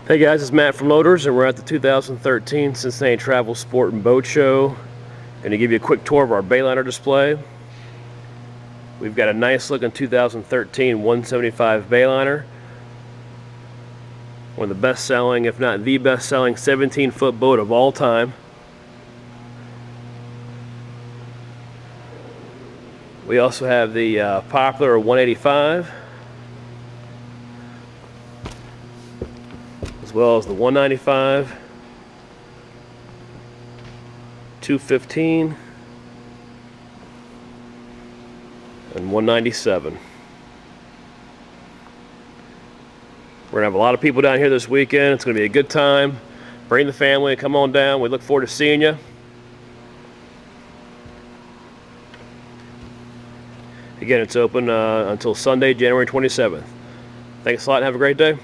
Hey guys, it's Matt from Lodders, and we're at the 2013 Cincinnati Travel Sport and Boat Show. And to give you a quick tour of our Bayliner display, we've got a nice looking 2013 175 Bayliner. One of the best selling, if not the best selling 17-foot boat of all time. We also have the popular 185, as well as the 195, 215, and 197. We're going to have a lot of people down here this weekend. It's going to be a good time. Bring the family, come on down. We look forward to seeing you. Again, it's open until Sunday, January 27th. Thanks a lot and have a great day.